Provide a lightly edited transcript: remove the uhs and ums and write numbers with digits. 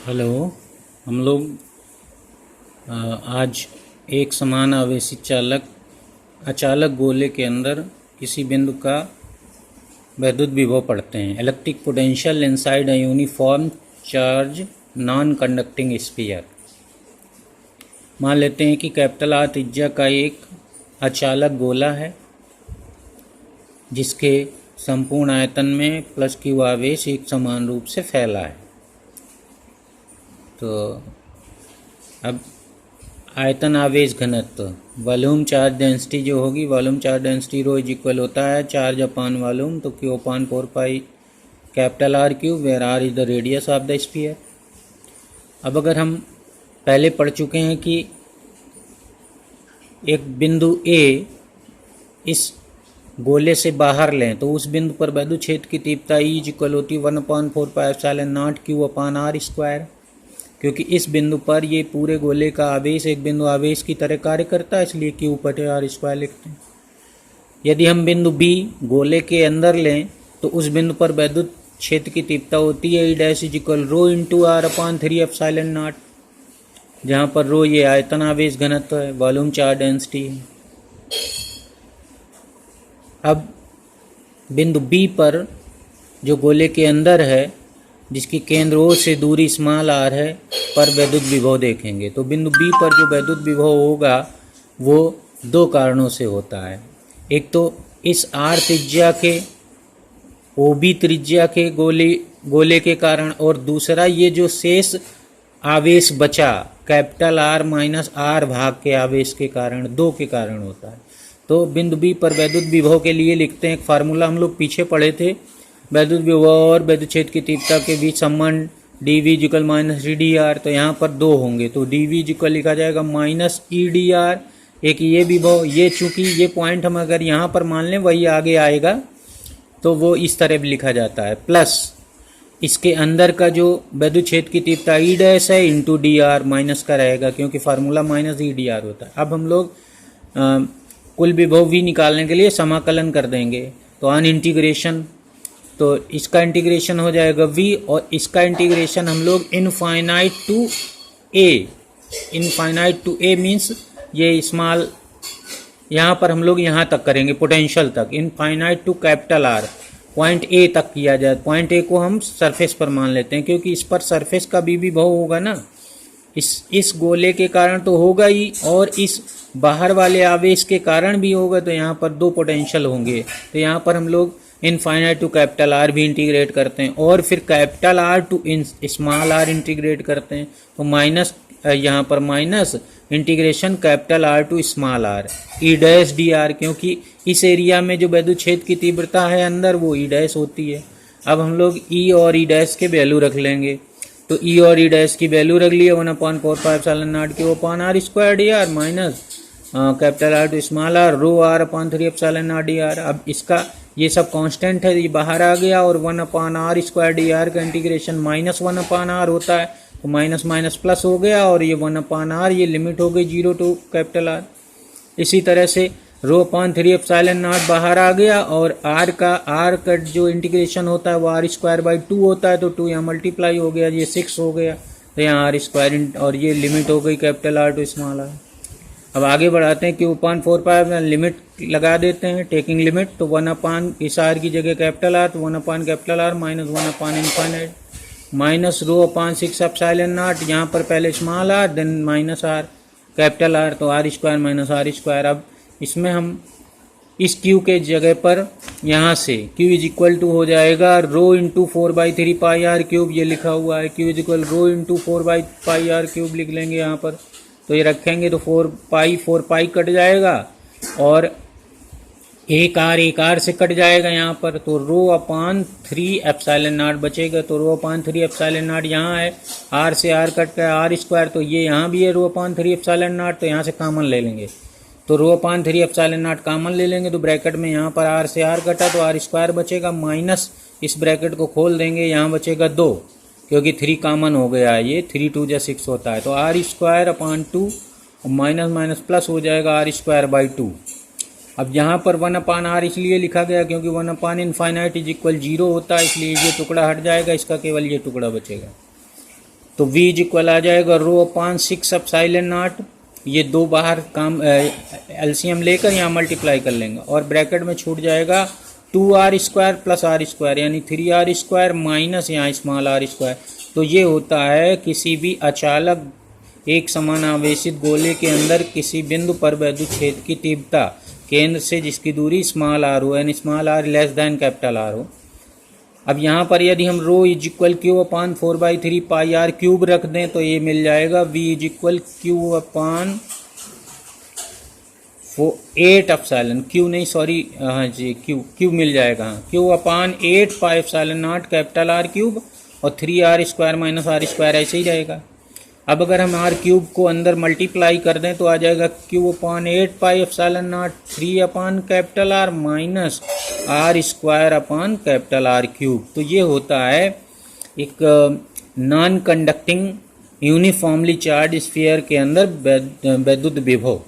Hello. हम लोग आज एक समान आवेशी अचालक गोले के अंदर किसी बिंदु का वैद्युत विभव पढ़ते हैं। Electric potential inside a uniform charge non conducting sphere. मान लेते हैं कि कैपिटल आर त्रिज्या का एक अचालक गोला है जिसके संपूर्ण आयतन में प्लस क्यू आवेश एक समान रूप से फैला है। तो अब आयतन आवेश घनत्व वॉल्यूम चार्ज डेंसिटी जो होगी, volume charge density rho is equal होता है चार्ज अपान वॉल्यूम, तो Q upon 4 pi capital R cube, where R is the radius of the sphere. अब अगर हम पहले पढ़ चुके हैं कि एक बिंदु ए इस गोले से बाहर लें तो उस बिंदु पर वैद्युत क्षेत्र की तीव्रता ई इज इक्वल होती 1/4 pi epsilon naught Q upon R square, क्योंकि इस बिंदु पर ये पूरे गोले का आवेश एक बिंदु आवेश की तरह कार्य करता है, इसलिए क्यू बटे आर स्क्वायर लिखते हैं। यदि हम बिंदु बी गोले के अंदर लें तो उस बिंदु पर वैद्युत क्षेत्र की तीव्रता होती है E dash is equal rho into R upon 3 epsilon naught, जहाँ पर रो ये आयतन आवेश घनत्व है, वॉल्यूम चार्ज डेंसिटी है। अब बिंदु बी पर जो गोले के अंदर है जिसकी केंद्र ओ से दूरी स्मॉल आर है पर वैद्युत विभव देखेंगे। तो बिंदु बी पर जो वैद्युत विभव होगा वो दो कारणों से होता है। एक तो इस आर त्रिज्या के ओ बी त्रिज्या के गोले के कारण, और दूसरा ये जो शेष आवेश बचा कैपिटल आर माइनस आर भाग के आवेश के कारण, दो के कारण होता है। तो बिंदु बी पर वैद्युत विभव के लिए लिखते हैं एक फार्मूला, हम लोग पीछे पढ़े थे। वैद्युत विभव और वैद्युत क्षेत्र की तीव्रता के बीच संबंध D V equal minus E D R, तो यहाँ पर दो होंगे तो डी वी इक्वल लिखा जाएगा माइनस ई डी आर। एक ये विभव, ये चूंकि ये पॉइंट हम अगर यहाँ पर मान लें वही आगे आएगा तो वो इस तरह भी लिखा जाता है, प्लस इसके अंदर का जो वैद्युत क्षेत्र की तीव्रता ई डैश है इंटू डी आर माइनस का रहेगा, क्योंकि formula minus E D are होता है। अब हम लोग कुल विभव भी निकालने के लिए समाकलन कर देंगे, तो ऑन इंटीग्रेशन, तो इसका इंटीग्रेशन हो जाएगा v और इसका इंटीग्रेशन हम लोग इनफाइनाइट टू a मीन्स ये स्मॉल, यहाँ पर हम लोग यहाँ तक करेंगे पोटेंशियल तक, infinite to capital R point A तक किया जाए। पॉइंट ए को हम सरफेस पर मान लेते हैं क्योंकि इस पर सरफेस का भी विभव होगा ना, इस गोले के कारण तो होगा ही और इस बाहर वाले आवेश के कारण भी होगा, तो यहाँ पर दो पोटेंशियल होंगे। तो यहाँ पर हम लोग इनफाइनाइट टू कैपिटल आर भी इंटीग्रेट करते हैं और फिर capital R to small R integrate करते हैं, तो माइनस यहाँ पर minus integration capital R to small R E dash D R, क्योंकि इस एरिया में जो वैद्युत क्षेत्र की तीव्रता है अंदर वो ई डैश होती है। अब हम लोग ई और ई डैश के वैल्यू रख लेंगे, तो ई और ई डैश की वैल्यू रख लिए 1/4 pi epsilon naught Q upon R square D R minus capital R to small R rho R upon 3 epsilon naught D R. अब इसका ये सब कांस्टेंट है, ये बाहर आ गया और 1/r स्क्वायर डी आर का इंटीग्रेशन माइनस 1/r होता है, तो माइनस माइनस प्लस हो गया और ये 1/r ये लिमिट हो गई 0 टू कैपिटल आर। इसी तरह से रो अपान 3 एप्सिलॉन नॉट बाहर आ गया और आर का जो इंटीग्रेशन होता है वो आर स्क्वायर बाई 2 होता है, तो 2 यहाँ मल्टीप्लाई हो गया, ये 6 हो गया, तो यहाँ आर स्क्वायर और ये लिमिट हो गई capital R to small R. अब आगे बढ़ाते हैं, क्यू अपान 4 पाई लिमिट लगा देते हैं, टेकिंग लिमिट, तो 1/, इस आर की जगह कैपिटल आर, तो 1/, capital R minus 1/, infinite minus rho upon 6 epsilon naught, यहाँ पर पहले small R then minus R capital R, तो R square minus R square. अब इसमें हम इस क्यू के जगह पर यहाँ से क्यू इज इक्वल टू हो जाएगा rho into 4/3 pi R cube, ये लिखा हुआ है, Q is equal rho into 4/पाई आर क्यूब लिख लेंगे यहाँ पर, तो ये रखेंगे तो 4 पाई कट जाएगा और एक आर से कट जाएगा यहाँ पर, तो रो अपान 3 एप्सिलॉन नॉट बचेगा, तो रो अपान 3 एप्सिलॉन नॉट यहाँ है, आर से आर कट गया आर स्क्वायर, तो ये यहाँ भी है रो अपान 3 एप्सिलॉन नॉट, तो यहाँ से कॉमन ले लेंगे, तो रो अपान 3 एप्सिलॉन नॉट कॉमन ले लेंगे, तो ब्रैकेट में यहाँ पर आर से आर कटा तो आर स्क्वायर बचेगा, माइनस इस ब्रैकेट को खोल देंगे, यहाँ बचेगा 2 क्योंकि 3 कॉमन हो गया है, ये 3 2 6 होता है, तो आर स्क्वायर अपान 2 और माइनस माइनस प्लस हो जाएगा आर स्क्वायर बाई 2। अब यहाँ पर 1/r इसलिए लिखा गया क्योंकि 1/, इनफाइनाइट इज इक्वल 0 होता है, इसलिए ये टुकड़ा हट जाएगा, इसका केवल ये टुकड़ा बचेगा। तो V इज इक्वल आ जाएगा रो अपान 6 एप्सिलॉन नॉट, ये दो बाहर काम एलसीएम लेकर यहाँ मल्टीप्लाई कर लेंगे और ब्रैकेट में छूट जाएगा 2r² प्लस r² यानी 3r² माइनस यहाँ स्मॉल r²। तो ये होता है किसी भी अचालक एक समान आवेशित गोले के अंदर किसी बिंदु पर वैद्युत क्षेत्र की तीव्रता केंद्र से जिसकी दूरी स्मॉल r हो यानी small r less than capital R हो। अब यहाँ पर यदि हम rho is equal Q upon 4/3 pi r cube रख दें तो ये मिल जाएगा v is equal Q upon 8 epsilon Q नहीं सॉरी हाँ जी क्यू मिल जाएगा, हाँ Q upon 8 pi epsilon naught capital R cube और 3r² माइनस r² ऐसे ही रहेगा। अब अगर हम r क्यूब को अंदर मल्टीप्लाई कर दें तो आ जाएगा Q upon 8 pi epsilon not 3 upon capital R minus r² upon capital R cube. तो ये होता है एक non conducting uniformly charge sphere के अंदर वैद्युत विभव।